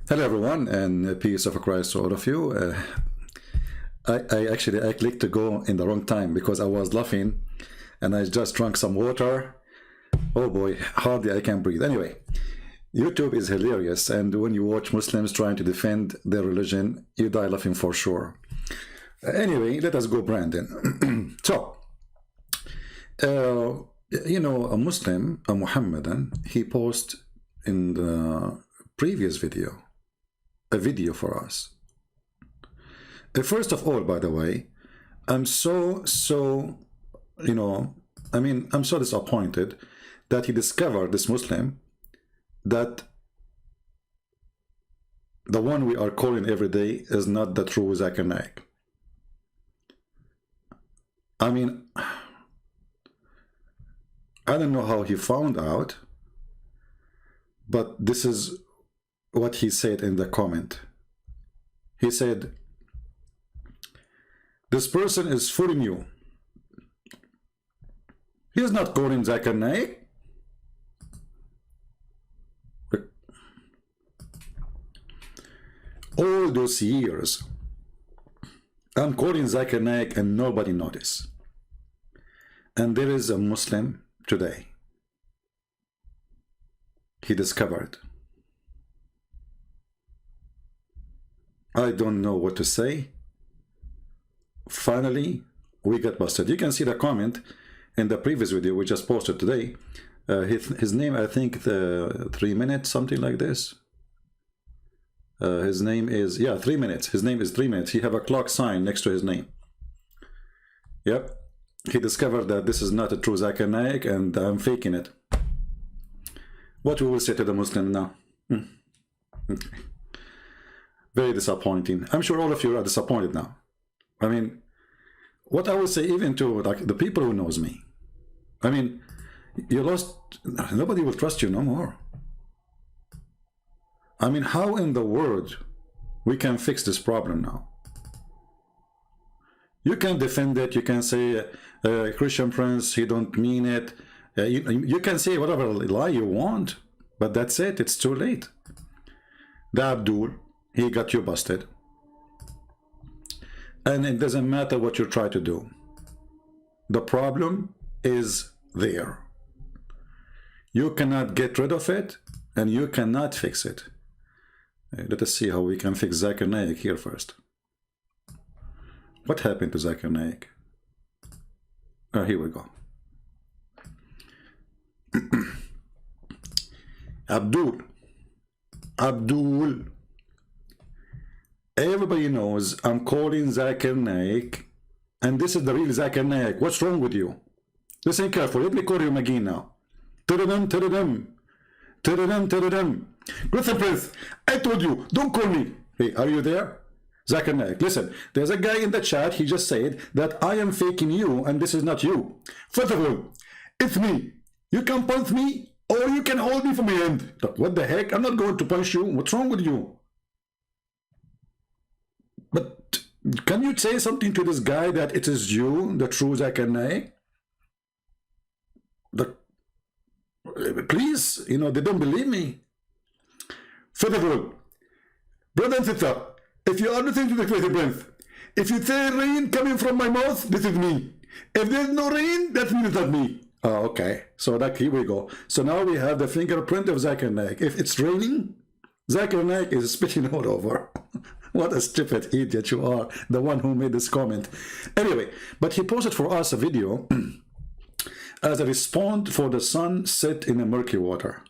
Hello everyone, and peace of Christ to all of you. I clicked to go in the wrong time because I was laughing and I just drank some water. Oh boy, hardly I can breathe. Anyway, YouTube is hilarious, and when you watch Muslims trying to defend their religion, you die laughing for sure. Anyway, let us go, Brandon. So, you know, a Muslim, a Muhammadan, he posted in the previous video a video for us. First of all, by the way, I'm so you know, I'm so disappointed that he discovered, this Muslim, that the one we are calling every day is not the true Zakir Naik. I mean, I don't know how he found out, but this is what he said in the comment. He said, this person is fooling you. He is not calling Zakir Naik. All those years, I'm calling Zakir Naik and nobody noticed. And there is a Muslim today. He discovered. I don't know what to say. Finally, we got busted. You can see the comment in the previous video we just posted today. His name, I think, 3 minutes, something like this. His name is, yeah, 3 minutes. His name is 3 minutes. He have a clock sign next to his name. Yep. He discovered that this is not a true Zakir Naik and I'm faking it. What we will say to the Muslim now? Okay. Very disappointing. I'm sure all of you are disappointed now. I mean, what I will say even to like the people who knows me, I mean, you lost, nobody will trust you no more. I mean, how in the world we can fix this problem now? You can defend it, you can say Christian Prince, he don't mean it. You can say whatever lie you want, but that's it, it's too late. The Abdul, he got you busted. And it doesn't matter what you try to do. The problem is there. You cannot get rid of it, and you cannot fix it. Let us see how we can fix Zakir Naik here first. What happened to Zakir Naik? Here we go. Abdul. Everybody knows I'm calling Zakir Naik, and this is the real Zakir Naik. What's wrong with you? Listen carefully. Let me call you again now. Christian Prince, I told you, don't call me. Hey, are you there? Zakir Naik, listen, there's a guy in the chat, he just said that I am faking you and this is not you. First of all, it's me. You can punch me or you can hold me from my hand. Look, what the heck? I'm not going to punch you. What's wrong with you? But can you say something to this guy that it is you, the true Zakir Naik? Please, you know, they don't believe me. First of all, brother and sister, if you are listening to the Christian Prince, if you say rain coming from my mouth, this is me. If there's no rain, that means not me. Oh, okay. So that, here we go. So now we have the fingerprint of Zakir Naik. If it's raining, Zakir Naik is spitting all over. What a stupid idiot you are, the one who made this comment. Anyway, but he posted for us a video as a response for the sun set in a murky water.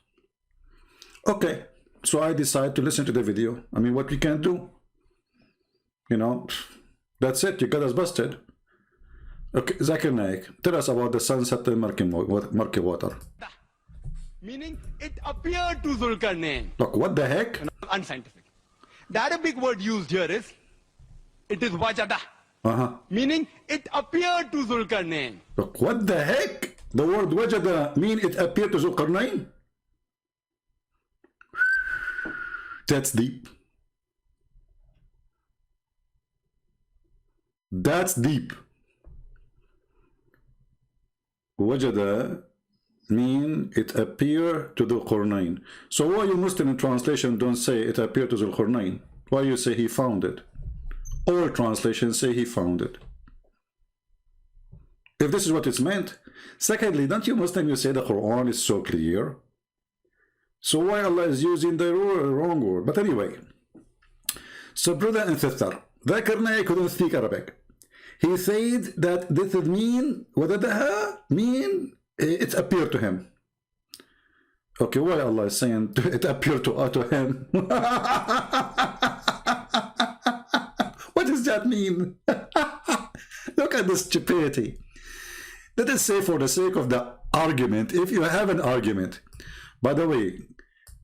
Okay, so I decided to listen to the video. I mean, what we can do? You know, that's it, you got us busted. Okay, Zakir Naik, tell us about the sunset in murky water. Meaning, it appeared to Zulkarnain. Look, what the heck? Unscientific. The Arabic word used here is, it is wajada. Meaning, it appeared to Zulkarnain. Look, what the heck? The word wajada mean it appeared to Zulkarnain? That's deep. That's deep. Wajada mean it appear to the Qurnain. So why you Muslim translation don't say it appeared to the Qurnain? Why you say he found it? All translations say he found it. If this is what it's meant. Secondly, don't you Muslim you say the Quran is so clear? So why Allah is using the wrong word? But anyway. So brother and sister, Zakir Naik couldn't speak Arabic. He said that this would mean, وَدَدَهَا mean it appeared to him. Okay, why Allah is saying it appeared to him? What does that mean? Look at this stupidity. Let us say for the sake of the argument, if you have an argument. By the way,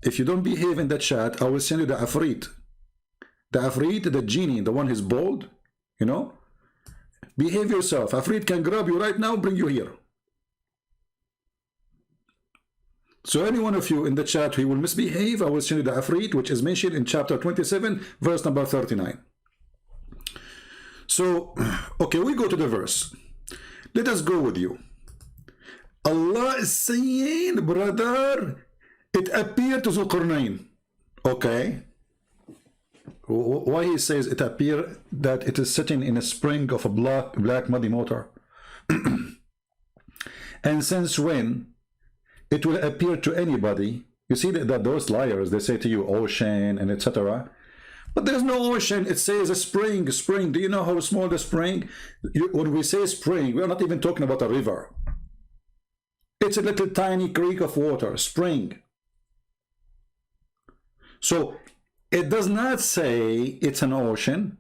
if you don't behave in the chat, I will send you the Afrit. The Afrit, the genie, the one who's bald, you know? Behave yourself. Afrit can grab you right now, bring you here. So any one of you in the chat who will misbehave, I will send you the Afrit, which is mentioned in chapter 27, verse number 39. So, okay, we go to the verse. Let us go with you. Allah is saying, brother, it appeared to Zulqarnain. Okay. Why he says it appeared that it is sitting in a spring of a black muddy water. And since when it will appear to anybody, you see that those liars, they say to you ocean and etc. But there's no ocean. It says a spring. Do you know how small the spring? When we say spring, we are not even talking about a river. It's a little tiny creek of water, spring. So it does not say it's an ocean.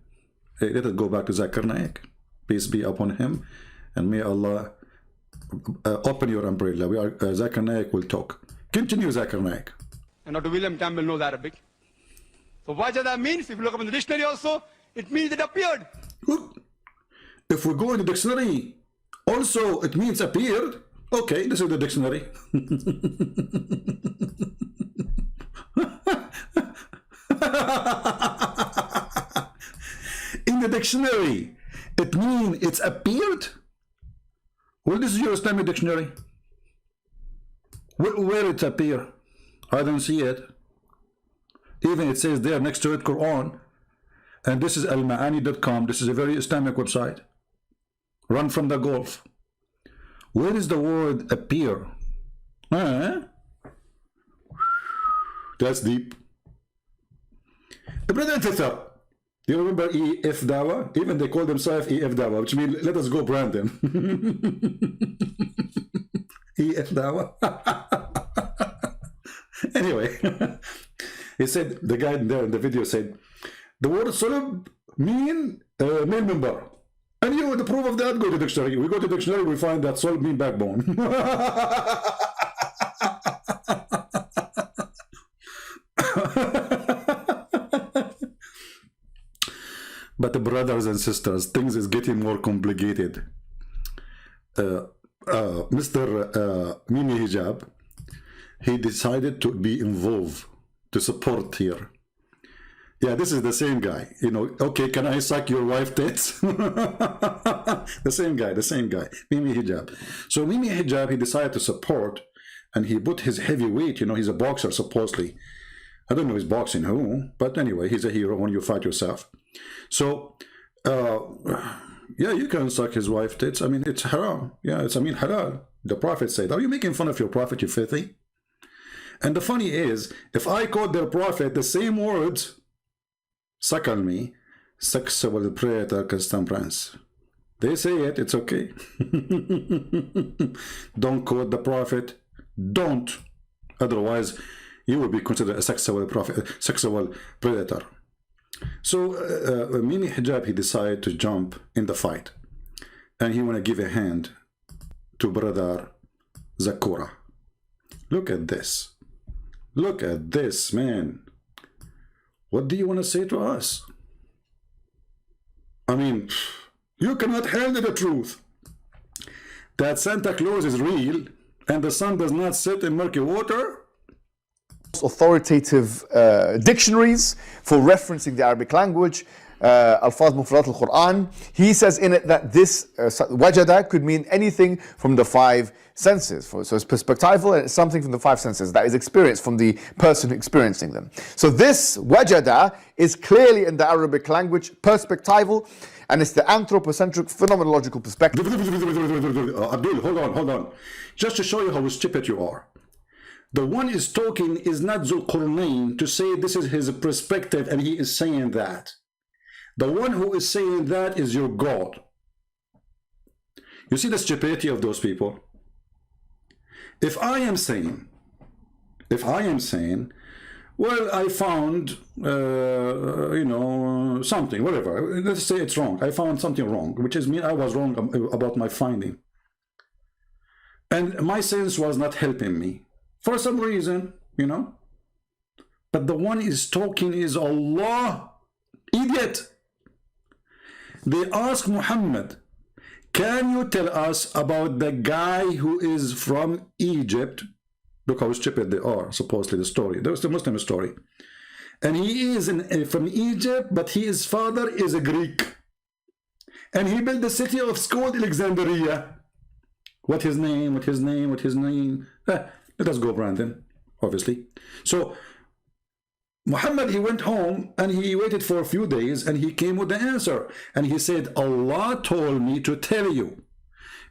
Let us go back to Zakir Naik. Peace be upon him. And may Allah open your umbrella. Zakir Naik will talk. Continue, Zakir Naik. And Dr. William Campbell knows Arabic. So wajada means, if you look up in the dictionary also, it means it appeared. Look, if we go in the dictionary, also it means appeared. Okay, this is the dictionary. In the dictionary, it means it's appeared. Well, this is your Islamic dictionary. Where it appear? I don't see it. Even it says there next to it Quran. And this is almaani.com. This is a very Islamic website. Run from the Gulf. Where is the word appear? That's deep. Brother and sister, do you remember EF Dawa? Even they call themselves EF Dawa, which means let us go Brandon. EF Dawa. Anyway, he said, the guy there in the video said, the word Sulub mean male member. And you, the proof of that, go to the dictionary. We go to the dictionary, we find that Sulub mean backbone. But the brothers and sisters, things is getting more complicated. Mr. Mimi Hijab, he decided to be involved to support here. Yeah, this is the same guy. You know, okay, can I suck your wife tits? The same guy, Mimi Hijab. So Mimi Hijab, he decided to support, and he put his heavy weight, you know, he's a boxer supposedly. I don't know he's boxing who, but anyway, he's a hero when you fight yourself. So, yeah, you can suck his wife tits. I mean, it's haram. Yeah, it's, I mean, halal. The Prophet said, are you making fun of your Prophet, you filthy? And the funny is, if I quote their Prophet the same words, suckle me, sexual predator contemporaneous. They say it, it's okay. Don't quote the Prophet. Don't. Otherwise, you will be considered a sexual predator. So Mimi Hijab, he decided to jump in the fight, and he want to give a hand to brother Zakura. Look at this. Look at this, man. What do you want to say to us? I mean, you cannot handle the truth that Santa Claus is real and the sun does not set in murky water. Authoritative dictionaries for referencing the Arabic language. Alfaz Mufradat al-Quran, he says in it that this wajada could mean anything from the five senses. So it's perspectival and it's something from the five senses that is experienced from the person experiencing them. So this wajada is clearly in the Arabic language perspectival, and it's the anthropocentric phenomenological perspective. Abdul, hold on. Just to show you how stupid you are. The one is talking is not Zul Qurnayn to say this is his perspective and he is saying that. The one who is saying that is your God. You see the stupidity of those people? If I am saying, well, I found, something, whatever. Let's say it's wrong. I found something wrong, which is mean I was wrong about my finding. And my sense was not helping me for some reason, But the one is talking is Allah. Idiot. They ask Muhammad, can you tell us about the guy who is from Egypt? Look how stupid they are, supposedly the story. That's the Muslim story. And he is from Egypt, but his father is a Greek. And he built the city of called Alexandria. What his name? Let us go, Brandon, obviously. So Muhammad, he went home and he waited for a few days and he came with the answer. And he said, Allah told me to tell you.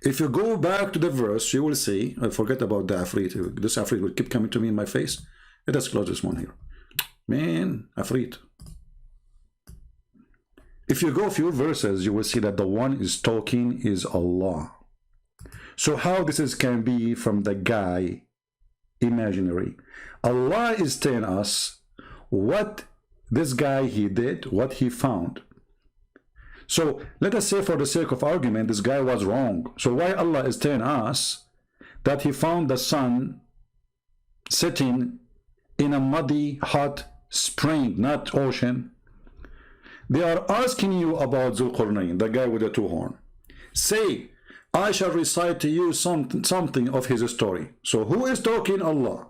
If you go back to the verse, you will see, I forget about the Afrit. This Afrit will keep coming to me in my face. Let us close this one here. Man, Afrit. If you go a few verses, you will see that the one is talking is Allah. So how this can be from the guy imaginary? Allah is telling us what this guy he did, what he found. So let us say for the sake of argument, this guy was wrong. So why Allah is telling us that he found the sun sitting in a muddy, hot spring, not ocean? They are asking you about Zul Qurnayn, the guy with the two horns. Say, I shall recite to you something of his story. So who is talking? Allah.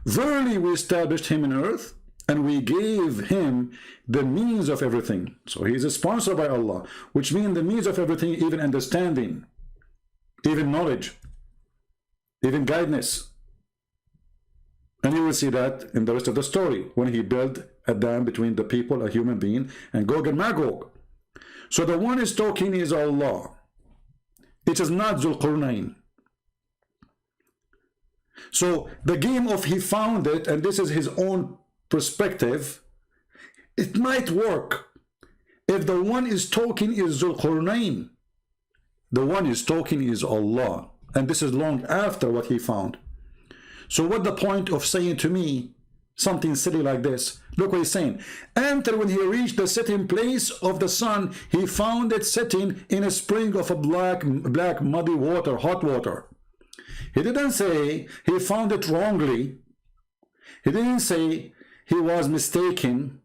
Verily we established him in earth, and we gave him the means of everything. So he is sponsored by Allah, which means the means of everything, even understanding, even knowledge, even guidance. And you will see that in the rest of the story, when he built a dam between the people, a human being, and Gog and Magog. So the one is talking is Allah. It is not Zul Qurnayn. So the game of he found it, and this is his own perspective, it might work if the one is talking is Zul Qurnayn. The one is talking is Allah, and this is long after what he found. So what the point of saying to me something silly like this? Look what he's saying. Enter when he reached the sitting place of the sun, he found it sitting in a spring of a black muddy water, hot water. He didn't say he found it wrongly. He didn't say he was mistaken.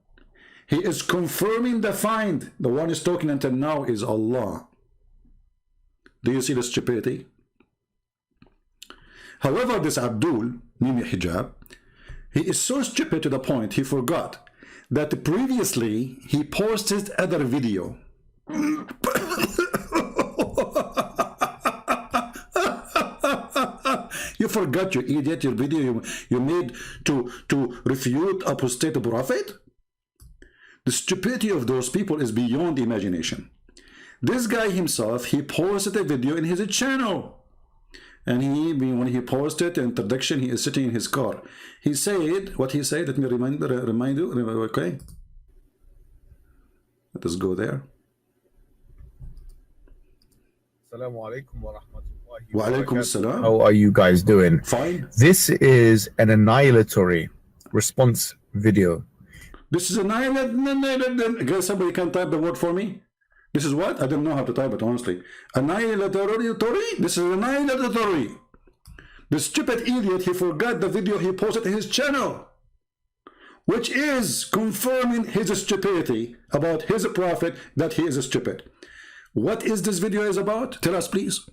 He is confirming the find. The one is talking until now is Allah. Do you see the stupidity? However, this Abdul, Mimi Hijab, he is so stupid to the point he forgot that previously he posted other video. You forgot, you idiot, your video you made to refute apostate prophet? The stupidity of those people is beyond imagination. This guy himself, he posted a video in his channel. And when he posted the introduction, he is sitting in his car. He said, what he said, let me remind you, okay? Let us go there. Assalamu alaikum wa rahmatullahi wa alaikum assalam. How are you guys doing? Fine. This is an annihilatory response video. This is annihilatory. Guys, somebody can type the word for me? This is what? I don't know how to type it, honestly. Annihilatory? This is annihilatory. The stupid idiot, he forgot the video he posted in his channel, which is confirming his stupidity about his prophet, that he is stupid. What is this video is about? Tell us, please.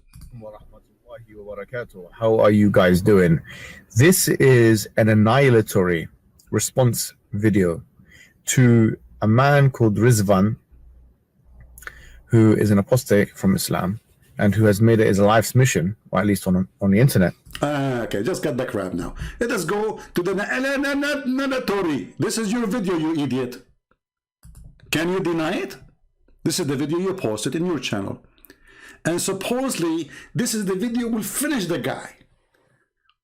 How are you guys doing? This is an annihilatory response video to a man called Rizvan, who is an apostate from Islam and who has made it his life's mission, or at least on the internet. Okay, just cut the crap now. Let us go to the mandatory. This is your video, you idiot. Can you deny it? This is the video you posted in your channel. And supposedly, this is the video will finish the guy.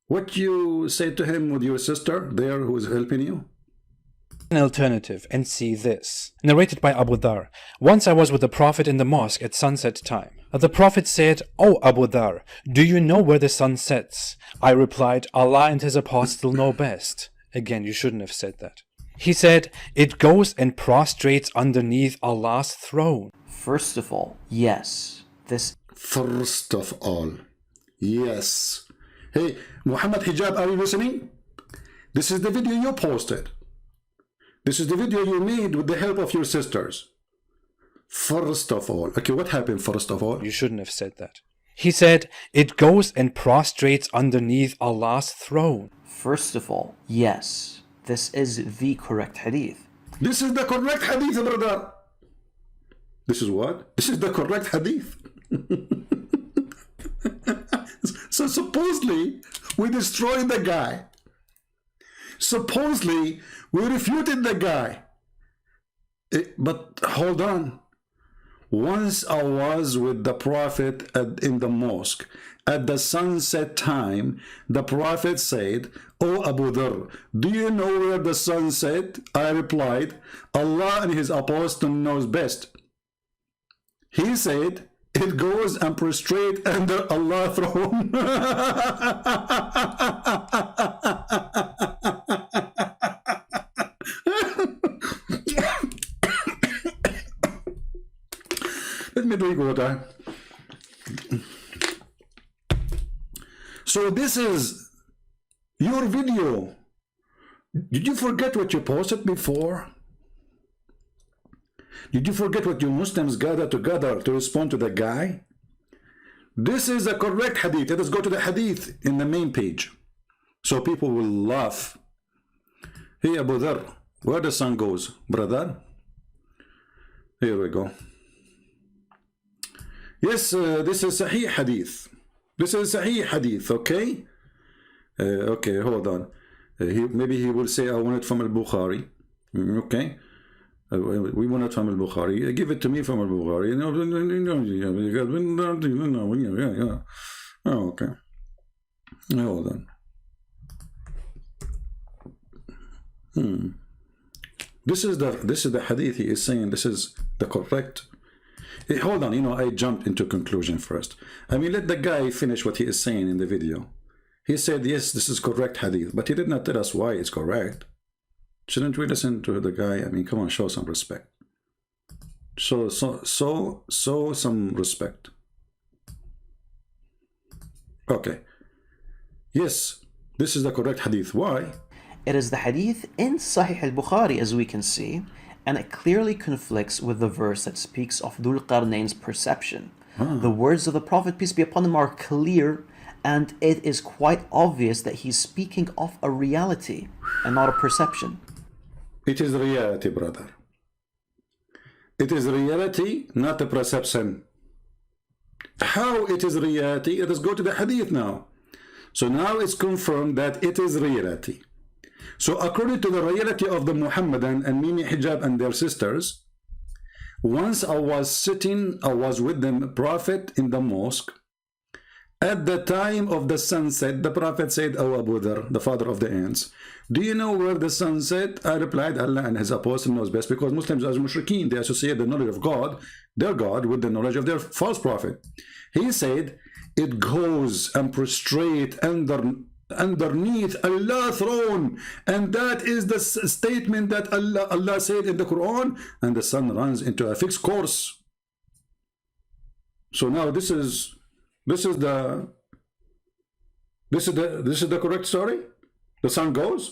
What you say to him with your sister there who is helping you? An alternative and see this. Narrated by Abu Dhar. Once I was with the Prophet in the mosque at sunset time. The Prophet said, "O Abu Dhar, do you know where the sun sets?" I replied, "Allah and his apostle know best." Again, you shouldn't have said that. He said, "It goes and prostrates underneath Allah's throne." First of all, yes, this. First of all, yes. Hey, Muhammad Hijab, are you listening? This is the video you posted. This is the video you made with the help of your sisters. First of all. Okay, what happened first of all? You shouldn't have said that. He said, "It goes and prostrates underneath Allah's throne." First of all, yes, this is the correct hadith. This is the correct hadith, brother. This is what? This is the correct hadith. So supposedly, we destroyed the guy. Supposedly, we refuted the guy. But hold on. Once I was with the Prophet in the mosque. At the sunset time, the Prophet said, "O Abu Dhar, do you know where the sun set?" I replied, "Allah and his apostle knows best." He said, "It goes and prostrate under Allah's throne." Let me drink water. So this is your video. Did you forget what you posted before? Did you forget what you Muslims gathered together to respond to the guy? This is a correct hadith. Let us go to the hadith in the main page, so people will laugh. Hey Abu Dhar, where the sun goes, brother? Here we go. Yes, this is Sahih hadith. This is Sahih hadith, okay? Okay, hold on. Maybe he will say, I want it from Al-Bukhari. Okay? We want it from Al-Bukhari. Give it to me from Al-Bukhari. Oh, okay. Hold on. This is the hadith he is saying. This is the correct. Hey, hold on, I jumped into conclusion first. I mean, let the guy finish what he is saying in the video. He said, yes, this is correct hadith, but he did not tell us why it's correct. Shouldn't we listen to the guy? I mean, come on, show some respect. Show some respect. Okay. Yes, this is the correct hadith. Why? It is the hadith in Sahih al-Bukhari, as we can see, and it clearly conflicts with the verse that speaks of Dhul Qarnayn's perception. The words of the Prophet, peace be upon him, are clear, and it is quite obvious that he's speaking of a reality and not a perception. It is reality, brother. It is reality, not a perception. How it is reality? Let us go to the hadith now. So now it's confirmed that it is reality. So according to the reality of the Muhammadan and Mimi Hijab and their sisters, once I was with the Prophet in the mosque. At the time of the sunset, the Prophet said, "O Abu Dhar, the father of the ants, do you know where the sun set?" I replied, "Allah and his apostle knows best," because Muslims as mushrikeen, they associate the knowledge of God, their God, with the knowledge of their false prophet. He said, "It goes and prostrate underneath Allah's throne," and that is the statement that Allah said in the Quran, and the sun runs into a fixed course. So now this is the correct story. The sun goes.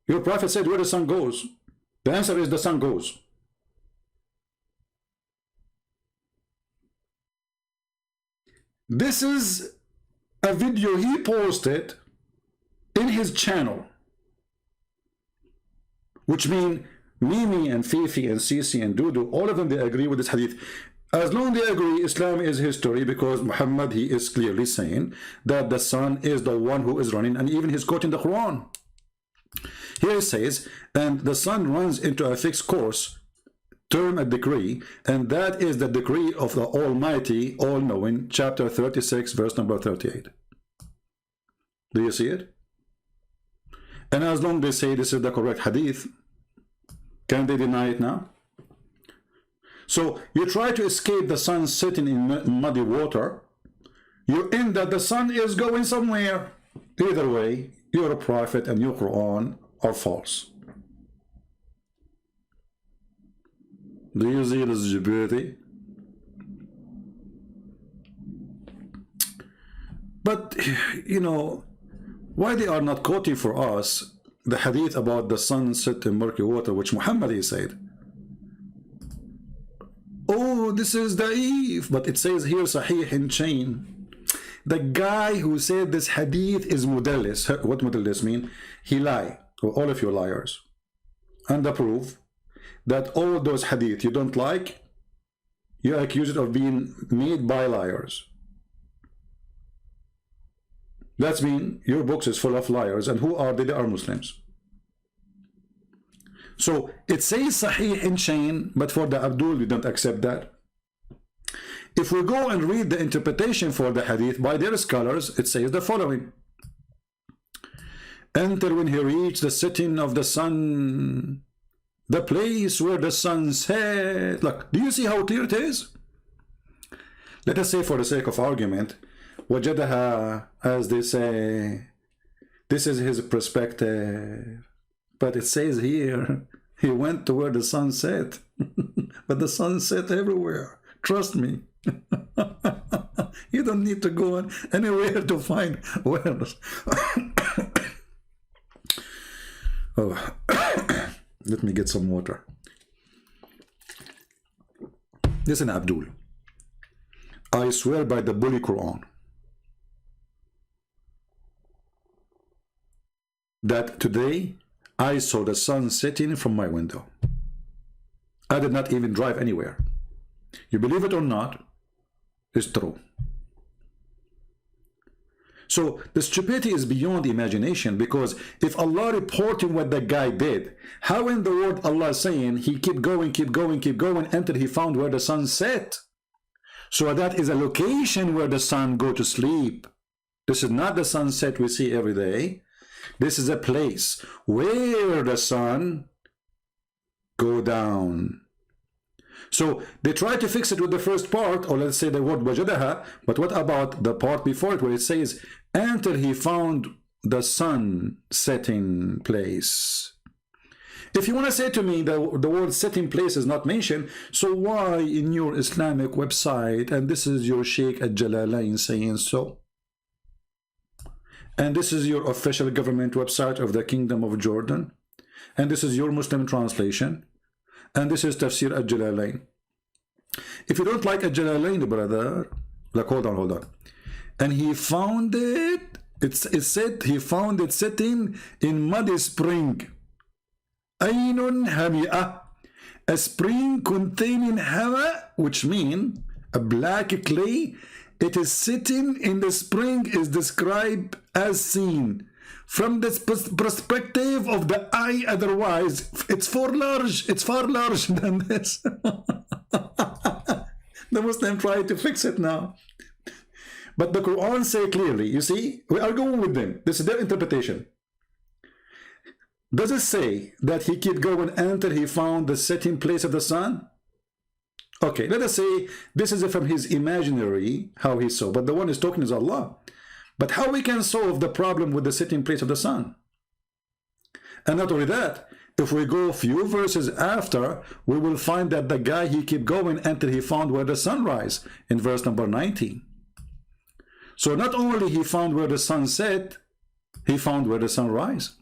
Your prophet said where the sun goes. The answer is the sun goes. This is a video he posted in his channel. which mean Mimi and Fifi and Sisi and Dudu, all of them, they agree with this hadith. As long as they agree, Islam is history, because Muhammad, he is clearly saying that the sun is the one who is running, and even he's quoting the Quran. Here it says, and the sun runs into a fixed course, term a decree, and that is the decree of the Almighty, all-knowing, chapter 36, verse number 38. Do you see it? And as long as they say this is the correct hadith, can they deny it now? So you try to escape the sun sitting in muddy water, you end that the sun is going somewhere. Either way, you're a prophet and your Quran are false. Do you see this, Djibouti? But, you know, why they are not quoting for us the hadith about the sun set in murky water, which Muhammad said? Oh, this is da'if, but it says here sahih in chain. The guy who said this hadith is mudallis. What mudallis mean? He lie. All of you liars. And the proof that all those hadith you don't like, you're accused of being made by liars. That means your books is full of liars. And who are they? They are Muslims. So it says Sahih in chain, but for the Abdul, we don't accept that. If we go and read the interpretation for the hadith by their scholars, it says the following. Enter when he reached the setting of the sun, the place where the sun set. Look, do you see how clear it is? Let us say, for the sake of argument, wajadaha, as they say, this is his perspective. But it says here, he went to where the sun set. But the sun set everywhere. Trust me. You don't need to go anywhere to find where. Oh, let me get some water. Listen, Abdul. I swear by the Bully Quran that today I saw the sun setting from my window. I did not even drive anywhere. You believe it or not, it's true. So the stupidity is beyond imagination, because if Allah reporting what the guy did, how in the world Allah is saying he keep going until he found where the sun set? So that is a location where the sun go to sleep. This is not the sunset we see every day. This is a place where the sun go down. So they try to fix it with the first part, or let's say the word wajadaha, but what about the part before it where it says, until he found the sun setting place? If you want to say to me that the word setting place is not mentioned, so why in your Islamic website, and this is your Sheikh Al-Jalalain saying so, and this is your official government website of the Kingdom of Jordan, and this is your Muslim translation, and this is Tafsir Al-Jalalain. If you don't like Al-Jalalain, brother, like hold on. And he found it, it said he found it sitting in muddy spring. Aynun hami'ah, a spring containing hama, which means a black clay. It is sitting in the spring is described as seen from the perspective of the eye. Otherwise, it's far large than this. The Muslim tried to fix it now. But the Quran say clearly, you see, we are going with them. This is their interpretation. Does it say that he kept going until he found the setting place of the sun? Okay, let us say this is from his imaginary, how he saw, but the one is talking is Allah. But how we can solve the problem with the setting place of the sun? And not only that, if we go a few verses after, we will find that the guy, he kept going until he found where the sun rise in verse number 19. So not only he found where the sun set, he found where the sun rise.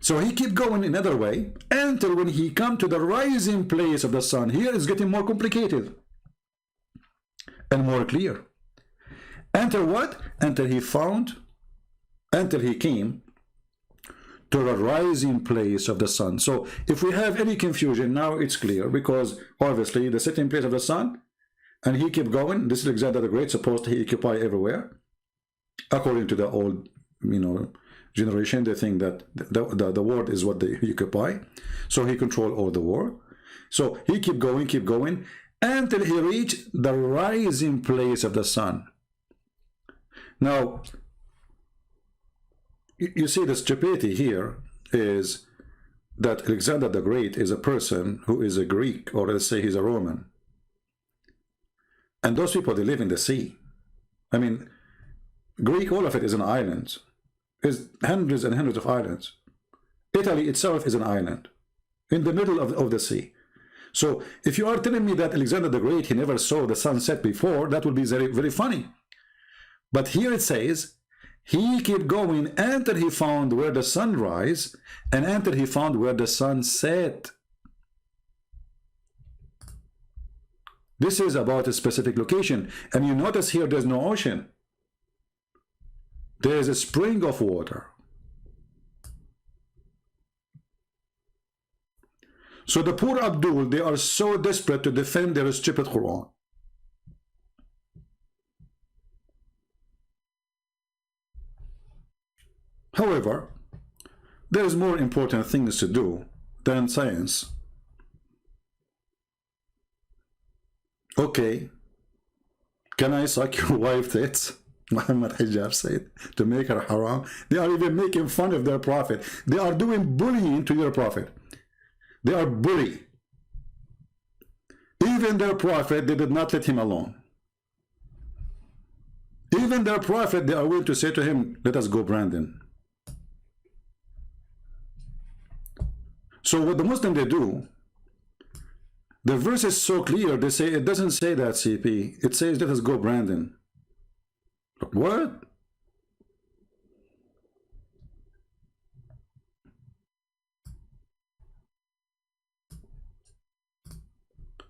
So he keep going another way until when he come to the rising place of the sun. Here it's getting more complicated and more clear. Until what? Until he came to the rising place of the sun. So if we have any confusion, now it's clear, because obviously the sitting place of the sun, and he kept going. This is Alexander the Great, supposed to occupy everywhere. According to the old, generation, they think that the world is what they occupy. So he controlled all the world. So he kept going, until he reached the rising place of the sun. Now, you see the stupidity here is that Alexander the Great is a person who is a Greek, or let's say he's a Roman. And those people, they live in the sea. I mean, Greek, all of it is an island. It's hundreds and hundreds of islands. Italy itself is an island in the middle of the sea. So if you are telling me that Alexander the Great, he never saw the sunset before, that would be very, very funny. But here it says, he kept going until he found where the sun rise, and until he found where the sun set. This is about a specific location. And you notice here there's no ocean. There is a spring of water. So the poor Abdul, they are so desperate to defend their stupid Quran. However, there's more important things to do than science. Okay, can I suck your wife's tits? Muhammad Hijab said, to make her haram. They are even making fun of their prophet. They are doing bullying to your prophet. They are bully. Even their prophet, they did not let him alone. Even their prophet, they are willing to say to him, let us go, Brandon. So what the Muslim they do, the verse is so clear, they say, it doesn't say that, CP. It says, let us go, Brandon. What?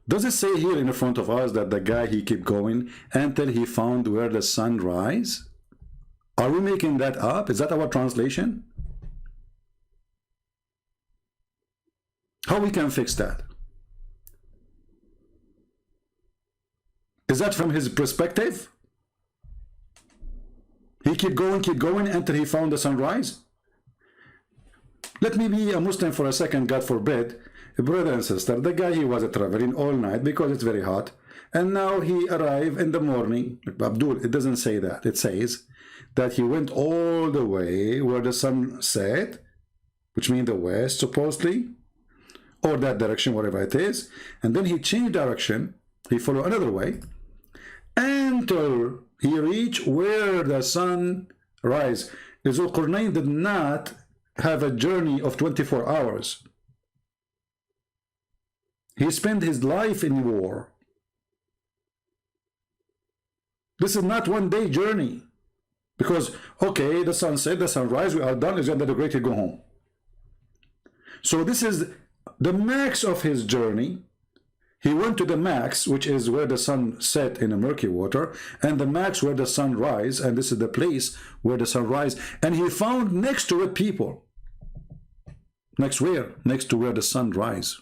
Does it say here in front of us that the guy, he kept going until he found where the sun rise? Are we making that up? Is that our translation? How we can fix that? Is that from his perspective? He kept going until he found the sunrise? Let me be a Muslim for a second, God forbid. Brother and sister, the guy, he was traveling all night because it's very hot. And now he arrived in the morning. Abdul, it doesn't say that. It says that he went all the way where the sun set, which means the west, supposedly, or that direction, whatever it is. And then he changed direction. He followed another way until he reached where the sun rise. Zulqarnain did not have a journey of 24 hours. He spent his life in war. This is not one-day journey. Because, okay, the sun set, the sunrise, we are done, Alexander the Great, he go home. So this is the max of his journey. He went to the max, which is where the sun set in the murky water, and the max where the sun rise, and this is the place where the sun rise, and he found next to it people. Next where? Next to where the sun rise.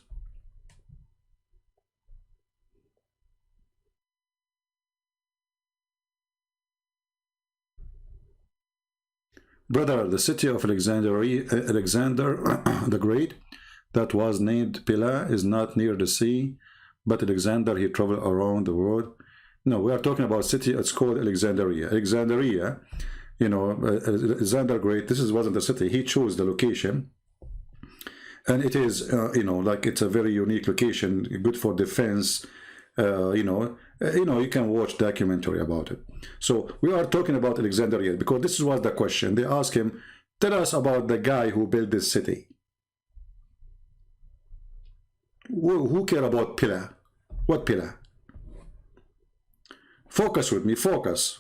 Brother, the city of Alexander the Great, that was named Pila, is not near the sea, but Alexander, he traveled around the world. No, we are talking about city, it's called Alexandria. Alexandria, you know, Alexander Great, this wasn't the city, he chose the location. And it is, you know, like it's a very unique location, good for defense, you know, you can watch documentary about it. So we are talking about Alexandria because this was the question. They asked him, tell us about the guy who built this city. Who care about Pila? What Pila? Focus with me, focus.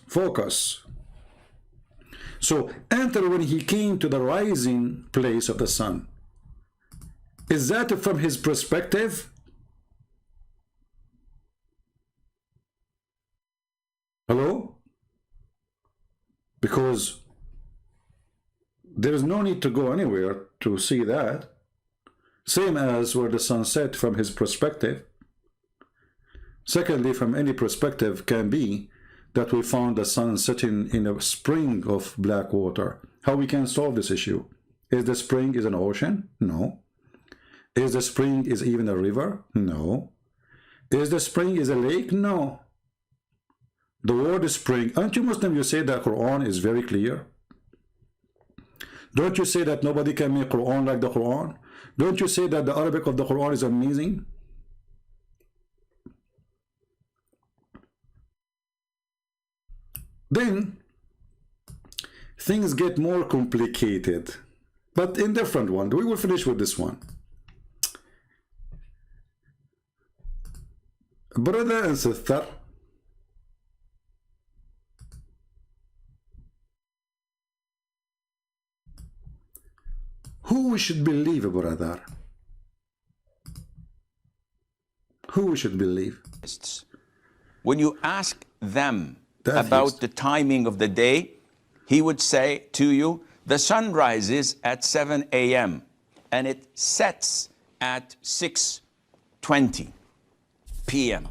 So enter when he came to the rising place of the sun. Is that from his perspective? Hello? Because There is no need to go anywhere to see that. Same as where the sun set from his perspective. Secondly, from any perspective can be that we found the sun setting in a spring of black water. How we can solve this issue? Is the spring is an ocean? No. Is the spring is even a river? No. Is the spring is a lake? No. The word spring, aren't you Muslim? You say that Quran is very clear. Don't you say that nobody can make Quran like the Quran? Don't you say that the Arabic of the Quran is amazing? Then things get more complicated, but in different one. We will finish with this one. Brother and sister, who we should believe, brother? Who we should believe? When you ask them That about is- the timing of the day, he would say to you, the sun rises at 7 a.m. and it sets at 6:20 p.m.